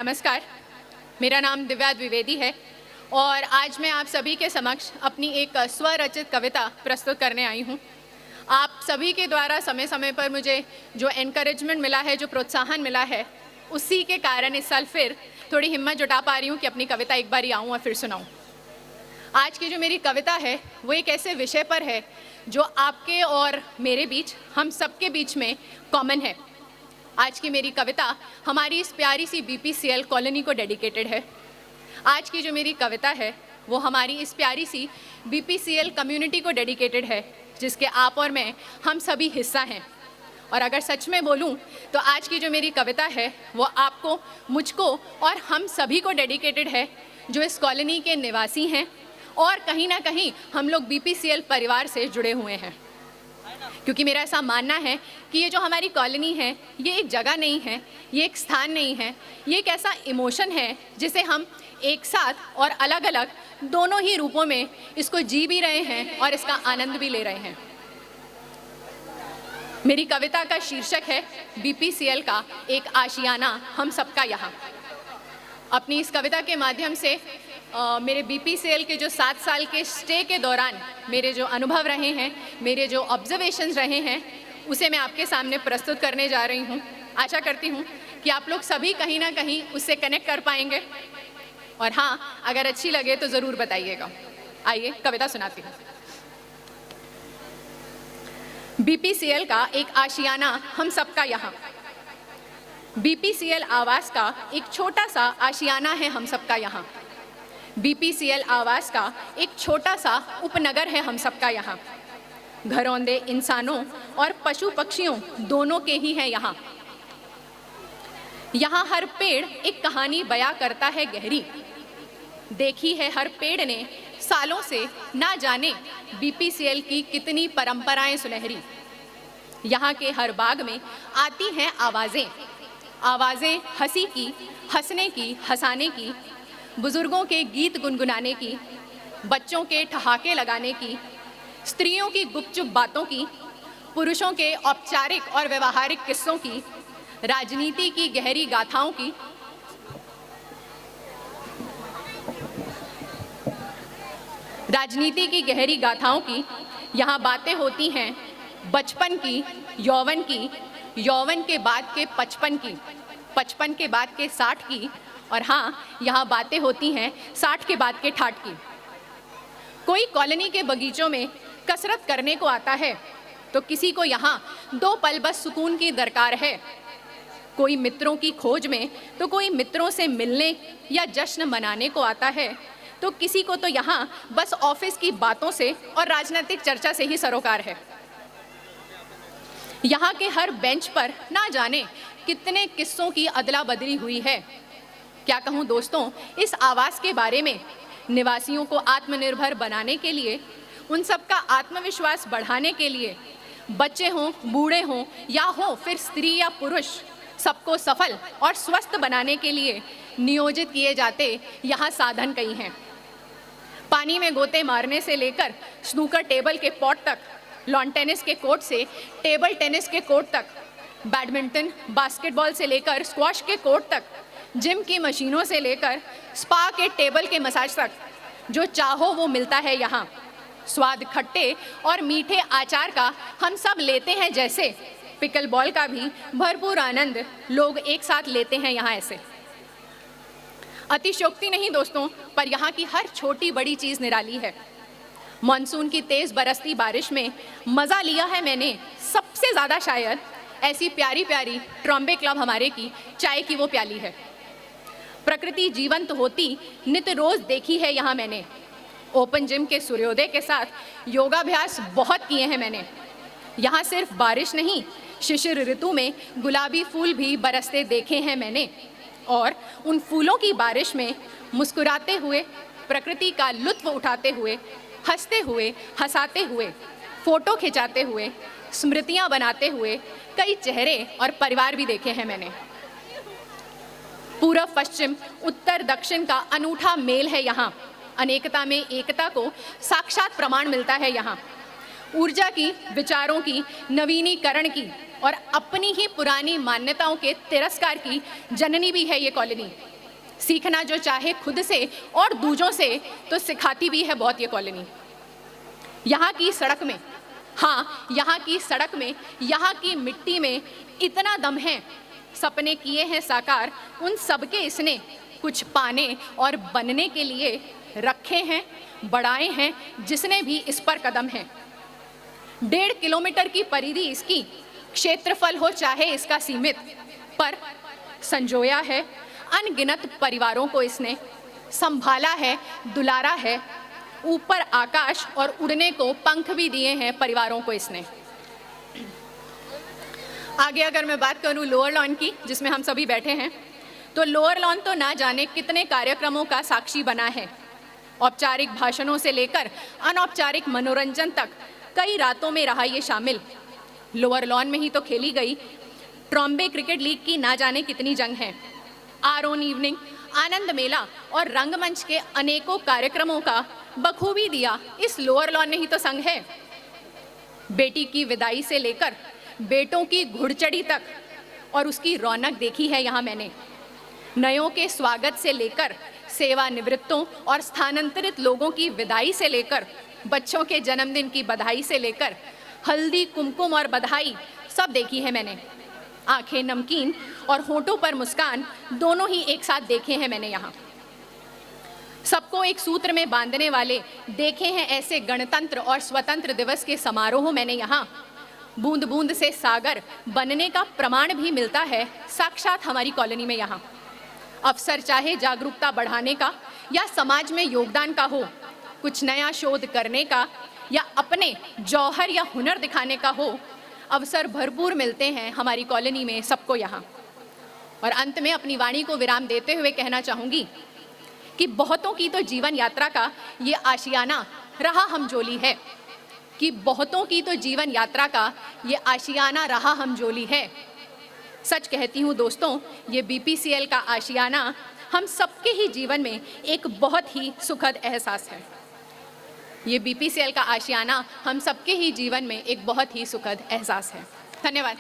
नमस्कार, मेरा नाम दिव्या द्विवेदी है और आज मैं आप सभी के समक्ष अपनी एक स्वरचित कविता प्रस्तुत करने आई हूँ। आप सभी के द्वारा समय समय पर मुझे जो एनकरेजमेंट मिला है, जो प्रोत्साहन मिला है, उसी के कारण इस साल फिर थोड़ी हिम्मत जुटा पा रही हूँ कि अपनी कविता एक बार आऊँ और फिर सुनाऊँ। आज की जो मेरी कविता है वो एक ऐसे विषय पर है जो आपके और मेरे बीच, हम सबके बीच में कॉमन है। आज की मेरी कविता हमारी इस प्यारी सी बीपीसीएल कॉलोनी को डेडिकेटेड है। आज की जो मेरी कविता है वो हमारी इस प्यारी सी बीपीसीएल कम्युनिटी को डेडिकेटेड है, जिसके आप और मैं, हम सभी हिस्सा हैं। और अगर सच में बोलूं तो आज की जो मेरी कविता है वो आपको, मुझको और हम सभी को डेडिकेटेड है, जो इस कॉलोनी के निवासी हैं और कहीं ना कहीं हम लोग बीपीसीएल परिवार से जुड़े हुए हैं। क्योंकि मेरा ऐसा मानना है कि ये जो हमारी कॉलोनी है ये एक जगह नहीं है, ये एक स्थान नहीं है, ये एक ऐसा इमोशन है जिसे हम एक साथ और अलग अलग दोनों ही रूपों में इसको जी भी रहे हैं और इसका आनंद भी ले रहे हैं। मेरी कविता का शीर्षक है बीपीसीएल का एक आशियाना हम सबका यहाँ। अपनी इस कविता के माध्यम से मेरे बीपीसीएल के जो 7 साल के स्टे के दौरान मेरे जो अनुभव रहे हैं, मेरे जो ऑब्जर्वेशंस रहे हैं, उसे मैं आपके सामने प्रस्तुत करने जा रही हूँ। आशा करती हूँ कि आप लोग सभी कहीं ना कहीं उससे कनेक्ट कर पाएंगे और हाँ, अगर अच्छी लगे तो ज़रूर बताइएगा। आइए कविता सुनाती हूँ। बीपीसीएल का एक आशियाना हम सबका यहाँ। बीपीसीएल आवास का एक छोटा सा आशियाना है हम सबका यहाँ। बीपीसीएल आवास का एक छोटा सा उपनगर है हम सबका यहाँ। घरौंदे इंसानों और पशु पक्षियों दोनों के ही हैं यहाँ। यहाँ हर पेड़ एक कहानी बयां करता है गहरी। देखी है हर पेड़ ने सालों से ना जाने बीपीसीएल की कितनी परंपराएं सुनहरी। यहाँ के हर बाग में आती हैं आवाज़ें, आवाज़ें हंसी की, हंसने की, हंसाने की, बुजुर्गों के गीत गुनगुनाने की, बच्चों के ठहाके लगाने की, स्त्रियों की गुपचुप बातों की, पुरुषों के औपचारिक और व्यवहारिक किस्सों की, राजनीति की गहरी गाथाओं की, यहाँ बातें होती हैं बचपन की, यौवन की, यौवन के बाद के 55 की, 55 के बाद के 60 की, और हाँ, यहाँ बातें होती हैं 60 के बाद के 68 की। कोई कॉलोनी के बगीचों में कसरत करने को आता है तो किसी को यहाँ 2 पल बस सुकून की दरकार है। कोई मित्रों की खोज में तो कोई मित्रों से मिलने या जश्न मनाने को आता है, तो किसी को तो यहाँ बस ऑफिस की बातों से और राजनीतिक चर्चा से ही सरोकार है। यहाँ के हर बेंच पर ना जाने कितने किस्सों की अदला बदली हुई है। क्या कहूँ दोस्तों, इस आवास के बारे में, निवासियों को आत्मनिर्भर बनाने के लिए, उन सबका आत्मविश्वास बढ़ाने के लिए, बच्चे हों, बूढ़े हों या हो फिर स्त्री या पुरुष, सबको सफल और स्वस्थ बनाने के लिए नियोजित किए जाते यहाँ साधन कई हैं। पानी में गोते मारने से लेकर स्नूकर टेबल के पॉट तक, लॉन टेनिस के कोर्ट से टेबल टेनिस के कोर्ट तक, बैडमिंटन, बास्केटबॉल से लेकर स्क्वॉश के कोर्ट तक, जिम की मशीनों से लेकर स्पा के टेबल के मसाज तक, जो चाहो वो मिलता है यहाँ। स्वाद खट्टे और मीठे आचार का हम सब लेते हैं जैसे, पिकल बॉल का भी भरपूर आनंद लोग एक साथ लेते हैं यहाँ ऐसे। अतिशयोक्ति नहीं दोस्तों, पर यहाँ की हर छोटी बड़ी चीज़ निराली है। मानसून की तेज़ बरसती बारिश में मज़ा लिया है मैंने सबसे ज़्यादा शायद ऐसी प्यारी प्यारी ट्रॉम्बे क्लब हमारे की चाय की वो प्याली है। प्रकृति जीवंत होती नित रोज़ देखी है यहाँ मैंने। ओपन जिम के सूर्योदय के साथ योगाभ्यास बहुत किए हैं मैंने। यहाँ सिर्फ बारिश नहीं, शिशिर ऋतु में गुलाबी फूल भी बरसते देखे हैं मैंने। और उन फूलों की बारिश में मुस्कुराते हुए, प्रकृति का लुत्फ़ उठाते हुए, हंसते हुए, हंसाते हुए, फ़ोटो खिंचाते हुए, स्मृतियाँ बनाते हुए कई चेहरे और परिवार भी देखे हैं मैंने। पूर्व पश्चिम, उत्तर दक्षिण का अनूठा मेल है यहाँ। अनेकता में एकता को साक्षात प्रमाण मिलता है यहाँ। ऊर्जा की, विचारों की, नवीनीकरण की और अपनी ही पुरानी मान्यताओं के तिरस्कार की जननी भी है ये कॉलोनी। सीखना जो चाहे खुद से और दूजों से तो सिखाती भी है बहुत ये कॉलोनी। यहाँ की सड़क में, हाँ यहाँ की सड़क में, यहाँ की मिट्टी में इतना दम है, सपने किए हैं साकार उन सबके इसने, कुछ पाने और बनने के लिए रखे हैं, बढ़ाए हैं जिसने भी इस पर कदम है। 1.5 किलोमीटर की परिधि इसकी, क्षेत्रफल हो चाहे इसका सीमित, पर संजोया है अनगिनत परिवारों को इसने, संभाला है, दुलारा है, ऊपर आकाश और उड़ने को पंख भी दिए हैं परिवारों को इसने। आगे अगर मैं बात करूं लोअर लॉन की, जिसमें हम सभी बैठे हैं, तो लोअर लॉन तो ना जाने कितने कार्यक्रमों का साक्षी बना है। औपचारिक भाषणों से लेकर अनौपचारिक मनोरंजन तक कई रातों में रहा ये शामिल। लोअर लॉन में ही तो खेली गई ट्रॉम्बे क्रिकेट लीग की ना जाने कितनी जंग है। आर ऑन इवनिंग, आनंद मेला और रंगमंच के अनेकों कार्यक्रमों का बखूबी दिया इस लोअर लॉन ने ही तो संग है। बेटी की विदाई से लेकर बेटों की घुड़चढ़ी तक और उसकी रौनक देखी है यहाँ मैंने। नयों के स्वागत से लेकर सेवानिवृत्तों और स्थानांतरित लोगों की विदाई से लेकर बच्चों के जन्मदिन की बधाई से लेकर हल्दी कुमकुम और बधाई सब देखी है मैंने। आंखें नमकीन और होठों पर मुस्कान दोनों ही एक साथ देखे हैं मैंने यहाँ। सबको एक सूत्र में बांधने वाले देखे हैं ऐसे गणतंत्र और स्वतंत्र दिवस के समारोह मैंने यहाँ। बूंद बूंद से सागर बनने का प्रमाण भी मिलता है साक्षात हमारी कॉलोनी में यहाँ। अवसर चाहे जागरूकता बढ़ाने का या समाज में योगदान का हो, कुछ नया शोध करने का या अपने जौहर या हुनर दिखाने का हो, अवसर भरपूर मिलते हैं हमारी कॉलोनी में सबको यहाँ। और अंत में अपनी वाणी को विराम देते हुए कहना चाहूँगी कि बहुतों की तो जीवन यात्रा का ये आशियाना रहा हमजोली है, कि बहुतों की तो जीवन यात्रा का ये आशियाना रहा हमजोली है। सच कहती हूँ दोस्तों, ये बीपीसीएल का आशियाना हम सबके ही जीवन में एक बहुत ही सुखद एहसास है। ये बीपीसीएल का आशियाना हम सबके ही जीवन में एक बहुत ही सुखद एहसास है। धन्यवाद।